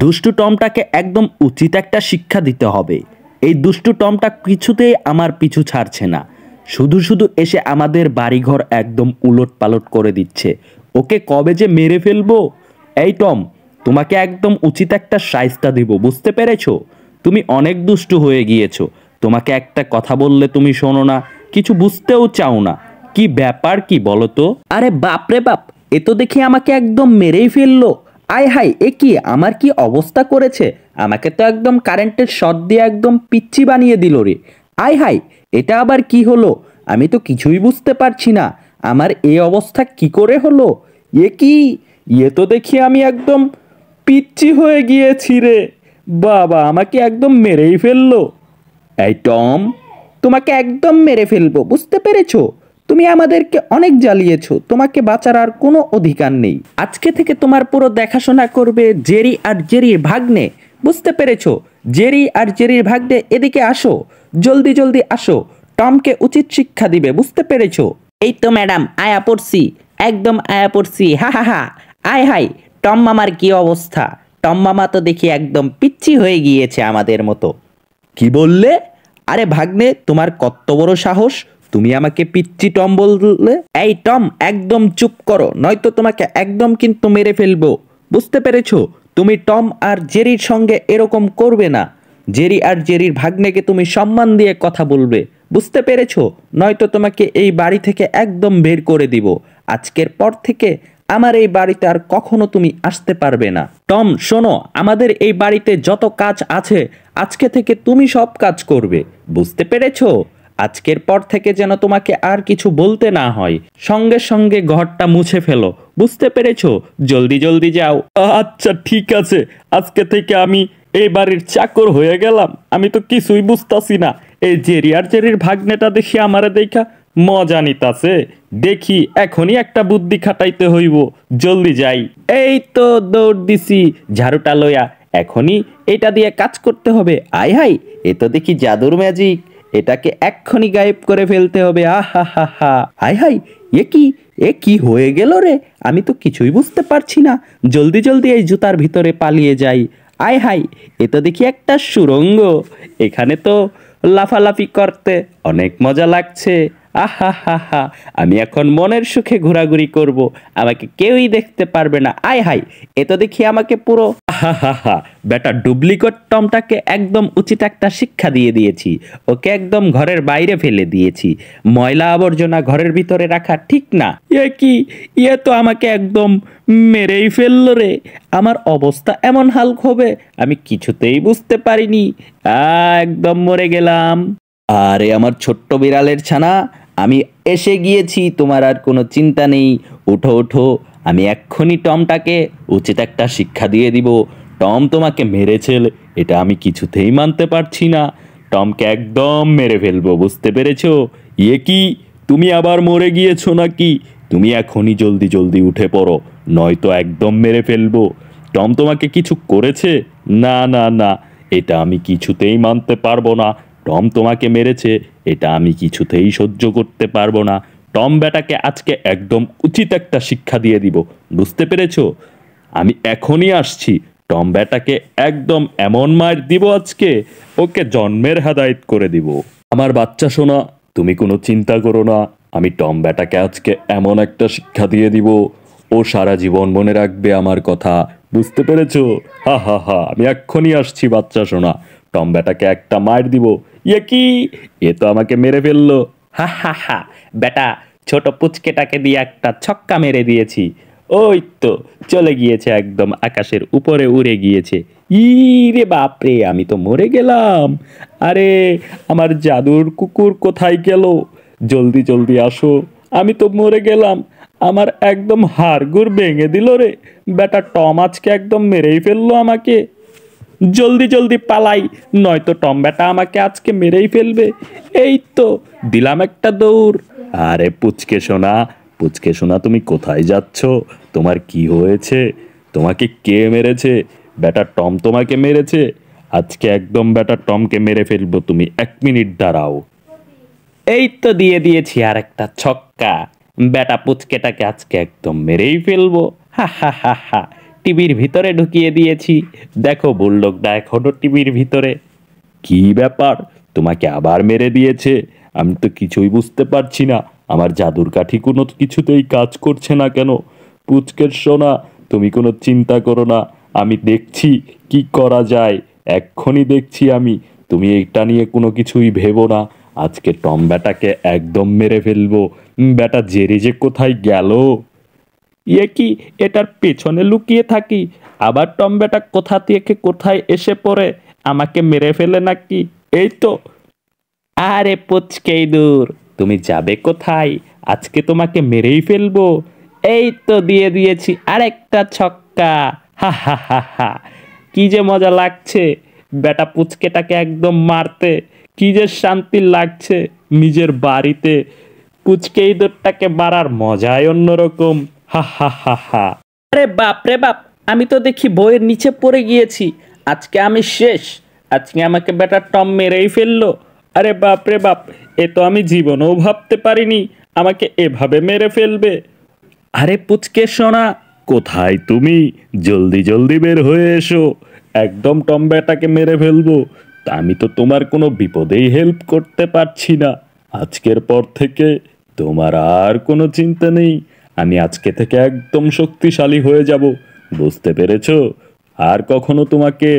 দুষ্টু টমটাকে একদম উচিত একটা শিক্ষা দিতে হবে। এই দুষ্টু টমটা কিছুতেই আমার পিছু ছাড়ছে না, শুধু শুধু এসে আমাদের বাড়িঘর একদম উলট পালট করে দিচ্ছে। ওকে কবে যে মেরে ফেলবো। এই টম, তোমাকে একদম উচিত একটা শায়েস্তা দিব, বুঝতে পেরেছো? তুমি অনেক দুষ্টু হয়ে গিয়েছো। তোমাকে একটা কথা বললে তুমি শোনো না, কিছু বুঝতেও চাও না। কি ব্যাপার কি বলো তো? আরে বাপরে বাপ, এ তো দেখি আমাকে একদম মেরেই ফেললো। আয় হায়, এ কি আমার কি অবস্থা করেছে! আমাকে তো একদম কারেন্টের শর্ট দিয়ে একদম পিচ্চি বানিয়ে দিল রে। আয় হায়, এটা আবার কি হলো! আমি তো কিছুই বুঝতে পারছি না, আমার এই অবস্থা কি করে হলো। এ কি, এ তো দেখি আমি একদম পিচ্চি হয়ে গিয়েছি রে। বাবা, আমাকে একদম মেরেই ফেললো। এই টম, তোমাকে একদম মেরে ফেলবো, বুঝতে পেরেছো? তুমি আমাদেরকে অনেক জ্বালিয়েছো, তোমাকে বাঁচার আর কোনো অধিকার নেই। আজকে থেকে তোমার পুরো দেখাশোনা করবে জেরি আর জেরির ভাগ্নে, বুঝতে পেরেছো? জেরি আর জেরির ভাগ্নে, এদিকে আসো, জলদি জলদি আসো। টমকে উচিত শিক্ষা দিবে, বুঝতে পেরেছো? এই তো ম্যাডাম, আয়া পড়ছি, একদম আয়া পড়ছি, হা হা হা। আয় হাই, টম মামার কি অবস্থা! টম মামা তো দেখি একদম পিচ্চি হয়ে গিয়েছে আমাদের মতো। কি বললে? আরে ভাগ্নে, তোমার কত বড় সাহস! তুমি আমাকে পিচ্চি টম বললে? এই টম, একদম চুপ করো, নয়তো তোমাকে একদম কিন্তু মেরে ফেলবো, বুঝতে পেরেছো? তুমি টম আর জেরির সঙ্গে এরকম করবে না। জেরি আর জেরির ভাগ্নেকে তুমি সম্মান দিয়ে কথা বলবে, বুঝতে পেরেছো? নয়তো তোমাকে এই বাড়ি থেকে একদম বের করে দিব। আজকের পর থেকে আমার এই বাড়িতে আর কখনো তুমি আসতে পারবে না। টম শোনো, আমাদের এই বাড়িতে যত কাজ আছে আজকে থেকে তুমি সব কাজ করবে, বুঝতে পেরেছো? আজকের পর থেকে যেন তোমাকে আর কিছু বলতে না হয়। সঙ্গে সঙ্গে ঘরটা মুছে ফেলো, বুঝতে পেরেছো? জলদি জলদি যাও। আচ্ছা ঠিক আছে, আজকে থেকে আমি এই বাড়ির চাকর হয়ে গেলাম। আমি তো কিছুই বুঝতাছি না। এই জেরি আর জেরির ভাগ্নেটা দেখি আমারে দেখা মজা নিতাছে। দেখি এখনই একটা বুদ্ধি খাটাইতে হইব। জলদি যাই। এই তো দৌড় দিছি ঝাড়ুটা লইয়া, এখনই এটা দিয়ে কাজ করতে হবে। আয় হাই, এ তো দেখি জাদুর ম্যাজিক, এটাকে এক্ষুনি গায়েব করে ফেলতে হবে। আহা হা হা। আয় হাই, এ কি, এ কি হয়ে গেল রে! আমি তো কিছুই বুঝতে পারছি না। জলদি জলদি এই জুতার ভিতরে পালিয়ে যাই। আয় হাই, এ তো দেখি একটা সুড়ঙ্গ। এখানে তো লাফালাফি করতে অনেক মজা লাগছে। আহা হা হা। আমি এখন মনের সুখে ঘোরাঘুরি করব, আমাকে কেউই দেখতে পারবে না। আয় হাই, এ তো দেখি আমাকে পুরো, হা হা হা। বেটা ডুপ্লিকেট টমটাকে একদম উচিত একটা শিক্ষা দিয়ে দিয়েছি। ওকে একদম ঘরের বাইরে ফেলে দিয়েছি। ময়লা আবর্জনা ঘরের ভিতরে রাখা ঠিক না। এ কি, এ তো আমাকে একদম মেরেই ফেললো রে। আমার অবস্থা এমন হাল হবে আমি কিছুতেই বুঝতে পারিনি। একদম মরে গেলাম। আরে আমার ছোট্ট বিড়ালের ছানা, আমি এসে গিয়েছি, তোমার আর কোনো চিন্তা নেই। ওঠো ওঠো, আমি এক্ষুনি টমটাকে উচিত একটা শিক্ষা দিয়ে দিব। টম তোমাকে মেরেছে, এটা আমি কিছুতেই মানতে পারছি না। টমকে একদম মেরে ফেলবো, বুঝতে পেরেছো? ইয়ে কি, তুমি আবার মরে গিয়েছো নাকি? তুমি এখনই জলদি জলদি উঠে পড়ো, নয়তো একদম মেরে ফেলবো। টম তোমাকে কিছু করেছে? না না না, এটা আমি কিছুতেই মানতে পারবো না। টম তোমাকে মেরেছে, এটা আমি কিছুতেই সহ্য করতে পারবো না। টম বেটাকে আজকে একদম উচিত একটা শিক্ষা দিয়ে দিব, বুঝতে পেরেছো? আমি এখনই আসছি। টম বেটাকে একদম এমন মার দিব আজকে, ওকে জন্মের হেদায়েত করে দিব। আমার বাচ্চা সোনা, তুমি কোনো চিন্তা করো না। আমি টম বেটাকে আজকে এমন একটা শিক্ষা দিয়ে দিব, ও সারা জীবন মনে রাখবে আমার কথা, বুঝতে পেরেছো? হা হা হা। আমি এক্ষুনি আসছি বাচ্চা সোনা, টম বেটাকে একটা মার দিব। ইয়ে কি, এ তো আমাকে মেরে ফেললো। হা হা হা। বেটা, ছোট পুচকেটাকে দিয়ে একটা ছক্কা মেরে দিয়েছি। ওই তো চলে গিয়েছে, একদম আকাশের উপরে উড়ে গিয়েছে। ইরে বাপরে, আমি তো মরে গেলাম। আরে আমার জাদুর কুকুর কোথায় গেল? জলদি জলদি আসো, আমি তো মরে গেলাম। আমার একদম হাড়গোড় ভেঙে দিল রে। বেটা টম আজকে একদম মেরেই ফেললো আমাকে। জলদি জলদি পালাই, নয়তো টম বেটা আমাকে আজকে মেরেই ফেলবে। এই তো দিলাম একটা দৌড়। আরে পুচকে সোনা, পুচকে সোনা, তুমি কোথায় যাচ্ছ? তোমার কি হয়েছে? তোমাকে কে মেরেছে? বেটা টম তোমাকে মেরেছে। আজকে একদম বেটা টমকে মেরে ফেলবো, তুমি 1 মিনিট দাঁড়াও। এই তো দিয়ে দিয়েছি আর একটা ছক্কা। বেটা পুচকেটাকে আজকে একদম মেরেই ফেলবো। হা হা হা হা। টিভির ভিতরে ঢুকিয়ে দিয়েছি। দেখো বুলডগটা এখনো টিভির ভিতরে। কি ব্যাপার, তোমাকে আবার মেরে দিয়েছে? আমি তো কিছুই বুঝতে পারছি না। আমার জাদুর কাঠি কোনো কিছুতেই কাজ করছে না কেন? পুচকের সোনা, তুমি কোনো চিন্তা করো না, আমি দেখছি কি করা যায়, এক্ষুনি দেখছি আমি। তুমি এটা নিয়ে কোনো কিছুই ভেবো না। আজকে টম ব্যাটাকে একদম মেরে ফেলবো। ব্যাটা জেরে যে কোথায় গেল! কি, এটার পেছনে লুকিয়ে থাকি, আবার টম ব্যাটা কোথা থেকে কোথায় এসে পড়ে আমাকে মেরে ফেলে নাকি? এই তো। আরে পুচকে দূর, তুমি যাবে কোথায়? আজকে তোমাকে মেরেই ফেলবো। এই তো দিয়ে দিয়েছি আরেকটা ছক্কা। হা হা হা হা, কি যে মজা লাগছে বেটা পুচকেটাকে একদম মারতে। কি যে শান্তি লাগছে নিজের বাড়িতে পুচকে ইঁদুরটাকে মারার মজাই অন্যরকম। হা হা হা হা। আরে বাপ রে বাপ, আমি তো দেখি বইয়ের নিচে পড়ে গিয়েছি। আজকে আমি শেষ। আজকে আমাকে বেটা টম মেরেই ফেললো। আরে বাপ রে বাপ, এ তো আমি জীবনেও ভাবতে পারিনি আমাকে এভাবে মেরে ফেলবে। আরে পুচকে সোনা, কোথায় তুমি? জলদি জলদি বের হয়ে এসো, একদম টম ব্যাটাকে মেরে ফেলবো। তা আমি তো তোমার কোনো বিপদেই হেল্প করতে পারছি না। আজকের পর থেকে তোমার আর কোনো চিন্তা নেই। আমি আজকে থেকে একদম শক্তিশালী হয়ে যাব, বুঝতে পেরেছো? আর কখনো তোমাকে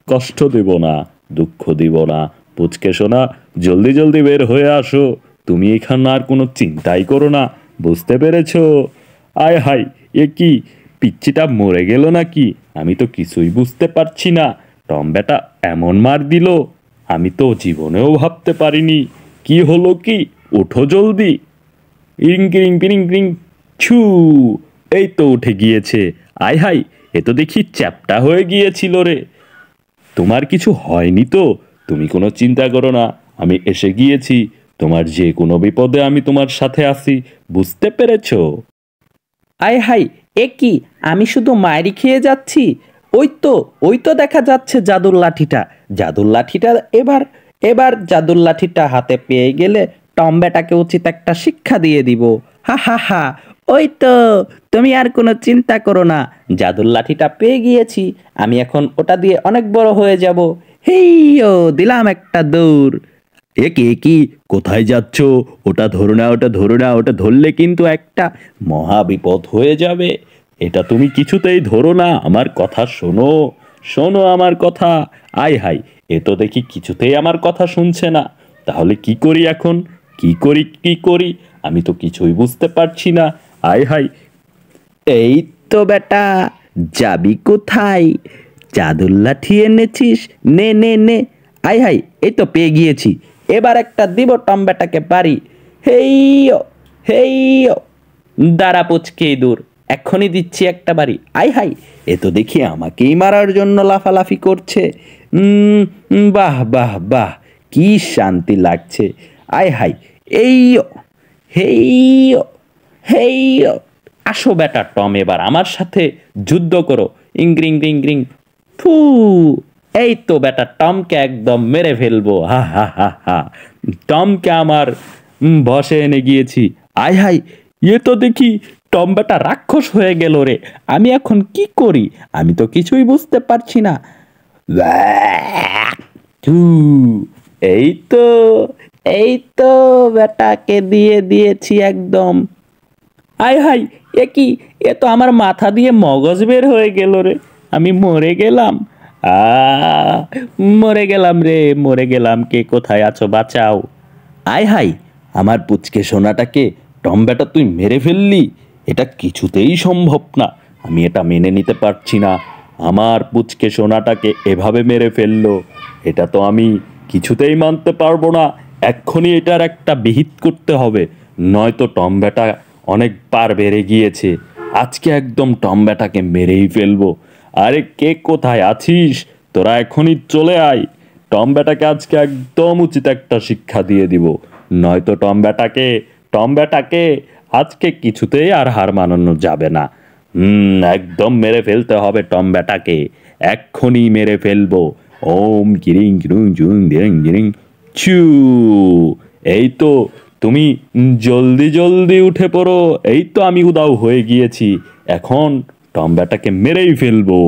কষ্ট দেব না, দুঃখ দিব না। পুচকে সোনা, জলদি জলদি বের হয়ে আসো। তুমি এখানে আর কোনো চিন্তাই করো না, বুঝতে পেরেছো? আয় হাই, এ কি, পিচ্চিটা মরে গেল নাকি? আমি তো কিছুই বুঝতে পারছি না। টম ব্যাটা এমন মার দিল, আমি তো জীবনেও ভাবতে পারিনি। কি হলো কি? ওঠো জলদি। ইরিং কিরিং পিরিং পিরিং ছু, এই তো উঠে গিয়েছে। আয় হাই, এ তো দেখি চ্যাপ্টা হয়ে গিয়েছিল রে। তোমার কিছু হয়নি তো? তুমি কোনো চিন্তা করো না, আমি এসে গিয়েছি। তোমার যে কোনো বিপদে আমি তোমার সাথে আছি, বুঝতে পেরেছো? আয় হাই, এ কি, আমি শুধু মায়েরই খেয়ে যাচ্ছি। ওই তো, ওই তো দেখা যাচ্ছে জাদুর লাঠিটা। জাদুর লাঠিটা এবার, এবার জাদুর লাঠিটা হাতে পেয়ে গেলে টম ব্যাটাকে উচিত একটা শিক্ষা দিয়ে দিব। হা হা হা, ওই তো, তুমি আর কোনো চিন্তা করো না। জাদুর লাঠিটা পেয়ে গিয়েছি, আমি এখন ওটা দিয়ে অনেক বড় হয়ে যাব। হেইয়ো, দিলাম একটা দৌড়। এ কি, কোথায় যাচ্ছ? ওটা ধরো না, ওটা ধরো না, ওটা ধরলে কিন্তু একটা মহা বিপদ হয়ে যাবে। এটা তুমি কিছুতেই ধরো না, আমার কথা শোনো, শোনো আমার কথা। আয় হাই, এ তো দেখি কিছুতেই আমার কথা শুনছে না। তাহলে কি করি এখন? কি করি, কি করি, আমি তো কিছুই বুঝতে পারছি না। আয় হাই, এই তো বেটা, যাবি কোথায়? জাদুর লাঠি এনেছিস, নে নে নে। আয় হাই, এই তো পেয়ে গিয়েছি। এবার একটা দিব টম বেটাকে বাড়ি। হেইয়ো, হেইয়ো। দাঁড়া পুচকে দূর, এক্ষুনি দিচ্ছি একটা বাড়ি। আয় হাই, এ তো দেখি আমাকেই মারার জন্য লাফালাফি করছে। বাহ বাহ বাহ, কি শান্তি লাগছে। আয় হাই, এইয়ো, হেইয়ো, হেইয়ো। আসো বেটা টম, এবার আমার সাথে যুদ্ধ করো। ইংগ্রিং গ্রিং গ্রিং ফু। এই তো বেটা টমকে একদম মেরে ফেলবো। হা হা হা হা, টমকে আমার বশে এনে গিয়েছি। আয় হাই, এ তো দেখি টম বেটা রাক্ষস হয়ে গেল রে। আমি এখন কি করি, আমি তো কিছুই বুঝতে পারছি না। থু, এই তো, এই তো, বেটাকে দিয়ে দিয়েছি একদম। আয় হাই, এ কি, এ তো আমার মাথা দিয়ে মগজ বের হয়ে গেল রে। আমি মরে গেলাম। আ, মরে গেলাম রে, মরে গেলাম। কে কোথায় আছো, বাঁচাও। আয় হাই, আমার পুচকে সোনাটাকে টম ব্যাটা তুই মেরে ফেললি? এটা কিছুতেই সম্ভব না, আমি এটা মেনে নিতে পারছি না। আমার পুচকে সোনাটাকে এভাবে মেরে ফেললো, এটা তো আমি কিছুতেই মানতে পারবো না। এক্ষুনি এটার একটা বিহিত করতে হবে, নয়তো টম ব্যাটা অনেক পার বেড়ে গিয়েছে। আজকে একদম টম ব্যাটাকে মেরেই ফেলবো। আরে কে কোথায় আছিস, তোরা এখনই চলে আয়। টম ব্যাটাকে আজকে একদম উচিত একটা শিক্ষা দিয়ে দিব, নয়তো টম ব্যাটাকে আজকে কিছুতেই আর হার মানানো যাবে না। একদম মেরে ফেলতে হবে টম ব্যাটাকে, এক্ষুনি মেরে ফেলবো। ওম কিরিং কিরুং জুং দিরিং দিরিং ছু। এই তো, তুমি জলদি জলদি উঠে পড়ো। এই তো আমি উদাও হয়ে গিয়েছি, এখন টম ব্যাটাকে মেরেই ফেলবো।